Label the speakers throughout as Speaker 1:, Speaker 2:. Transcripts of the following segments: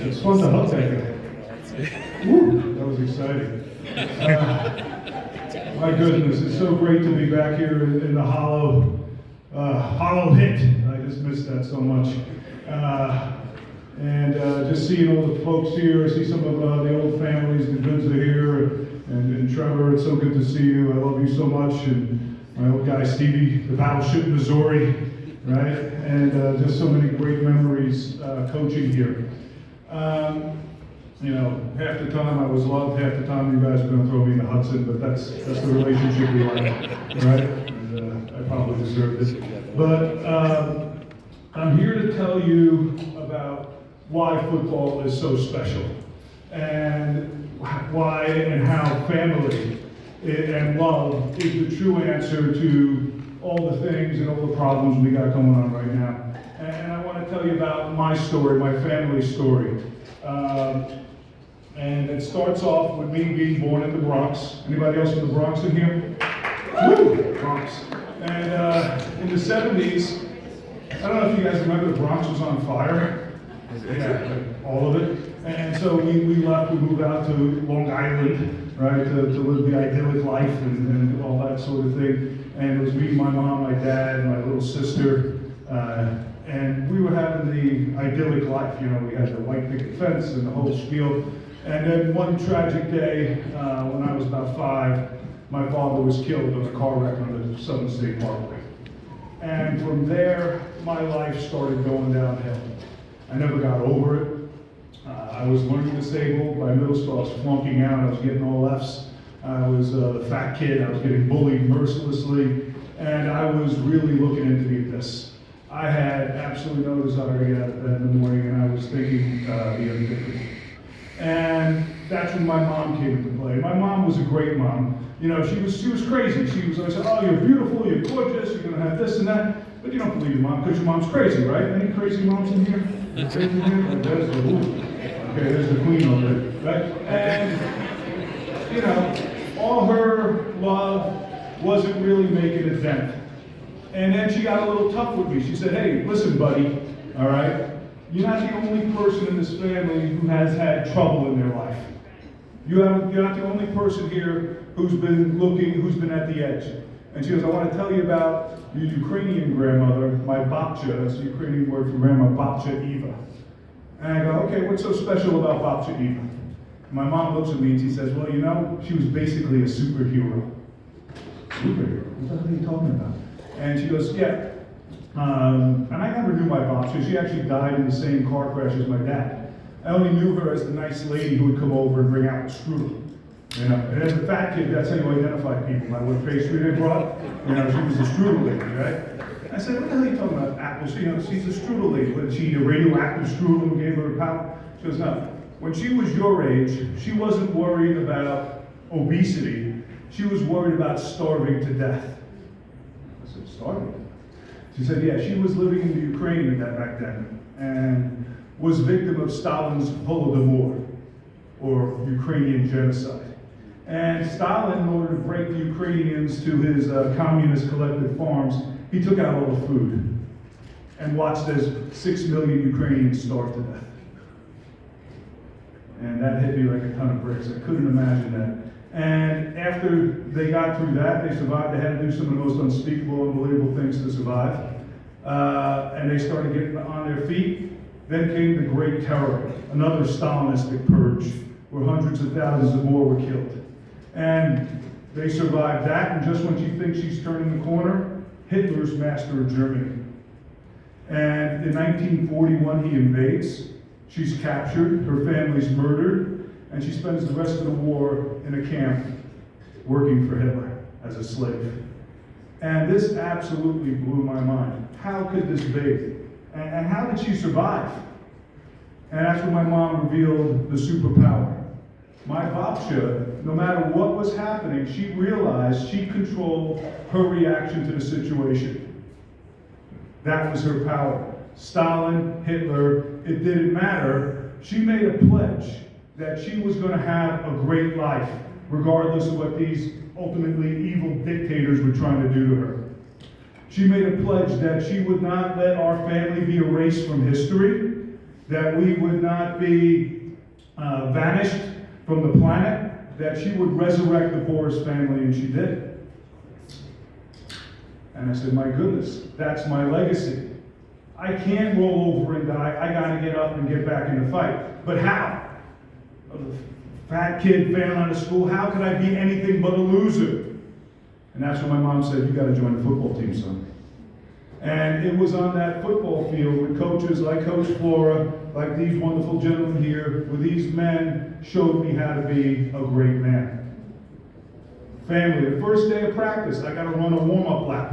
Speaker 1: It's fun to hug that guy. Woo, that was exciting. My goodness, it's so great to be back here in the Hollow Hit. I just missed that so much. And just seeing all the folks here, I see some of the old families, the Goods are here, and Trevor, it's so good to see you. I love you so much. And my old guy Stevie, the Battleship Missouri, right? And just so many great memories coaching here. You know, half the time I was loved, half the time you guys were going to throw me in the Hudson, but that's the relationship we like, right? And I probably deserved it. But I'm here to tell you about why football is so special, and why and how family and love is the true answer to all the things and all the problems we got going on right now. And I want to tell you about my story, my family story. And it starts off with me being born in the Bronx. Anybody else from the Bronx in here? Woo! Bronx. And in the 70s, I don't know if you guys remember, the Bronx was on fire. Yeah, like all of it. And so we left, we moved out to Long Island, right, to live the idyllic life and all that sort of thing. And it was me, my mom, my dad, and my little sister. And we were having the idyllic life. You know, we had the white picket fence and the whole spiel. And then one tragic day, when I was about 5, my father was killed in a car wreck on the Southern State Parkway. And from there, my life started going downhill. I never got over it. I was learning disabled. By middle school, I was flunking out. I was getting all Fs. I was the fat kid. I was getting bullied mercilessly. And I was really looking into the abyss. I had absolutely no desire to get out of bed in the morning, and I was thinking the unthinkable. And that's when my mom came into play. My mom was a great mom. You know, she was crazy. She was always like, oh, you're beautiful, you're gorgeous, you're gonna have this and that. But you don't believe your mom because your mom's crazy, right? Any crazy moms in here? Crazy in here? Oh, there's the okay, there's the queen over there, right? And you know, all her love wasn't really making a dent. And then she got a little tough with me. She said, hey, listen, buddy, all right? You're not the only person in this family who has had trouble in their life. You're not the only person here who's been at the edge. And she goes, I want to tell you about your Ukrainian grandmother, my babcia, that's the Ukrainian word for grandma, babcia Eva. And I go, okay, what's so special about babcia Eva? And my mom looks at me and she says, well, you know, she was basically a superhero. Superhero? What the hell are you talking about? And she goes, yeah. And I never knew my babcia. She actually died in the same car crash as my dad. I only knew her as the nice lady who would come over and bring out the strudel. You know, and as a fat kid, that's how you identify people. By what pastry they brought, you know, she was a strudel lady, right? I said, what the hell are you talking about? Apples? You know, she's a strudel lady. But she a radioactive strudel who gave her a power? She goes, no. When she was your age, she wasn't worried about obesity. She was worried about starving to death. I said, starving? She said, yeah, she was living in the Ukraine back then and was victim of Stalin's Holodomor, or Ukrainian genocide. And Stalin, in order to break the Ukrainians to his communist collective farms, he took out all the food and watched as 6 million Ukrainians starved to death. And that hit me like a ton of bricks. I couldn't imagine that. And after they got through that, they survived. They had to do some of the most unspeakable, unbelievable things to survive. And they started getting on their feet. Then came the Great Terror, another Stalinistic purge, where hundreds of thousands of more were killed. And they survived that, and just when she thinks she's turning the corner, Hitler's master of Germany. And in 1941, he invades. She's captured, her family's murdered, and she spends the rest of the war in a camp working for Hitler as a slave. And this absolutely blew my mind. How could this be? And how did she survive? And that's when my mom revealed the superpower. My babcia, no matter what was happening, she realized she controlled her reaction to the situation. That was her power. Stalin, Hitler, it didn't matter. She made a pledge that she was going to have a great life, regardless of what these ultimately evil dictators were trying to do to her. She made a pledge that she would not let our family be erased from history, that we would not be vanished from the planet, that she would resurrect the Boris family, and she did. And I said, my goodness, that's my legacy. I can't roll over and die. I got to get up and get back in the fight. But how? A fat kid failing out of school, how could I be anything but a loser? And that's when my mom said, you got to join the football team, son. And it was on that football field with coaches like Coach Flora, like these wonderful gentlemen here, where these men showed me how to be a great man. Family, the first day of practice, I got to run a warm-up lap.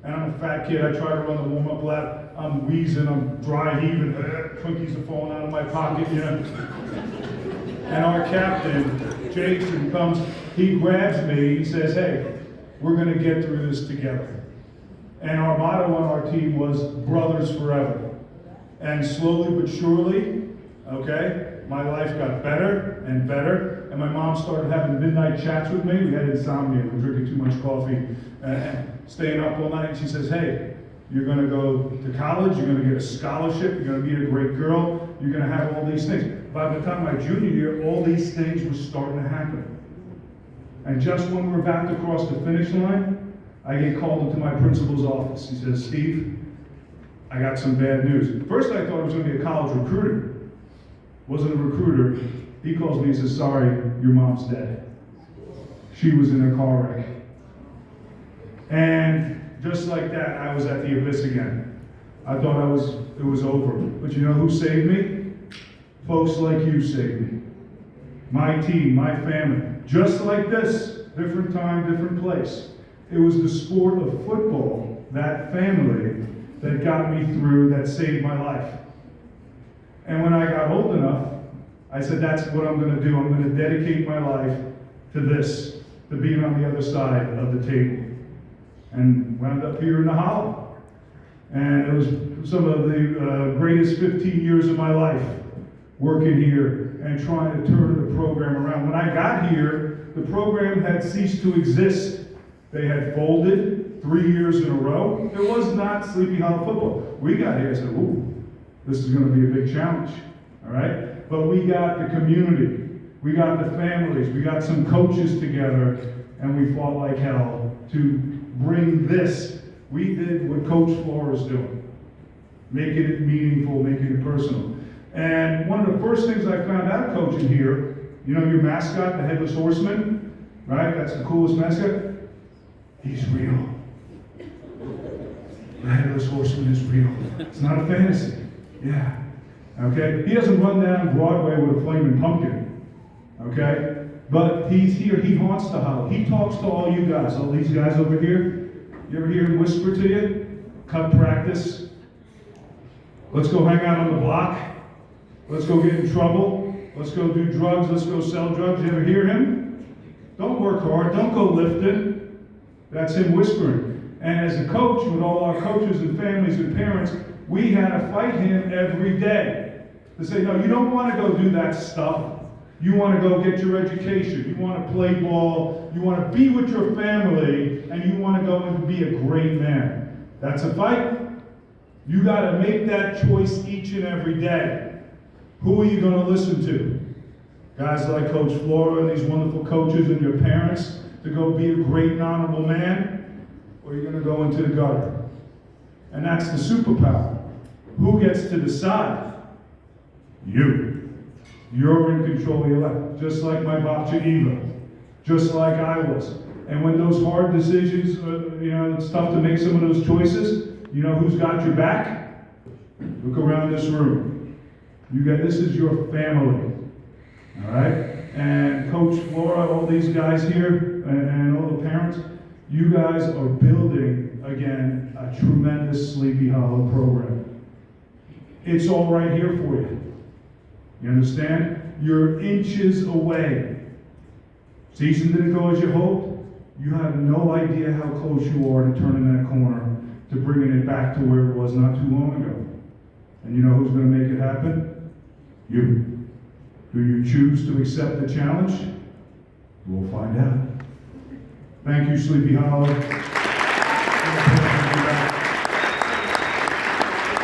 Speaker 1: And I'm a fat kid, I try to run the warm-up lap, I'm wheezing, I'm dry heaving, Twinkies are falling out of my pocket, you know. And our captain, Jason, comes, he grabs me, he says, hey, we're gonna get through this together. And our motto on our team was, brothers forever. And slowly but surely, okay, my life got better and better, and my mom started having midnight chats with me. We had insomnia, we were drinking too much coffee, and staying up all night. And she says, hey, you're gonna go to college, you're gonna get a scholarship, you're gonna meet a great girl, you're gonna have all these things. By the time my junior year, all these things were starting to happen. And just when we were about to cross the finish line, I get called into my principal's office. He says, Steve, I got some bad news. First I thought it was gonna be a college recruiter. Wasn't a recruiter. He calls me and says, sorry, your mom's dead. She was in a car wreck. And just like that, I was at the abyss again. I thought it was over. But you know who saved me? Folks like you saved me. My team, my family. Just like this, different time, different place. It was the sport of football, that family, that got me through, that saved my life. And when I got old enough, I said, that's what I'm going to do. I'm going to dedicate my life to this, to being on the other side of the table. And wound up here in the Hollow. And it was some of the greatest 15 years of my life working here and trying to turn the program around. When I got here, the program had ceased to exist. They had folded 3 years in a row. There was not Sleepy Hollow football. We got here and said, ooh, this is going to be a big challenge, all right? But we got the community, we got the families, we got some coaches together, and we fought like hell to bring this. We did what Coach Flora is doing, making it meaningful, making it personal. And one of the first things I found out coaching here, you know your mascot, the Headless Horseman, right? That's the coolest mascot. He's real. The Headless Horseman is real. It's not a fantasy. Yeah. Okay? He doesn't run down Broadway with a flaming pumpkin. Okay? But he's here. He haunts the Hollow. He talks to all you guys, all these guys over here. You ever hear him whisper to you? Cut practice. Let's go hang out on the block. Let's go get in trouble. Let's go do drugs. Let's go sell drugs. You ever hear him? Don't work hard. Don't go lifting. That's him whispering. And as a coach, with all our coaches and families and parents, we had to fight him every day to say, no, you don't want to go do that stuff. You want to go get your education. You want to play ball. You want to be with your family. And you want to go and be a great man. That's a fight. You got to make that choice each and every day. Who are you going to listen to? Guys like Coach Flora and these wonderful coaches and your parents to go be a great and honorable man? Or are you going to go into the gutter? And that's the superpower. Who gets to decide? You. You're in control of your life. Just like my Bobcha Eva. Just like I was. And when those hard decisions, it's tough to make some of those choices, you know who's got your back? Look around this room. This is your family. All right? And Coach Flora, all these guys here, and all the parents, you guys are building, again, a tremendous Sleepy Hollow program. It's all right here for you. You understand? You're inches away. Season didn't go as you hoped. You have no idea how close you are to turning that corner, to bringing it back to where it was not too long ago. And you know who's going to make it happen? You. Do you choose to accept the challenge? We'll find out. Thank you, Sleepy Hollow.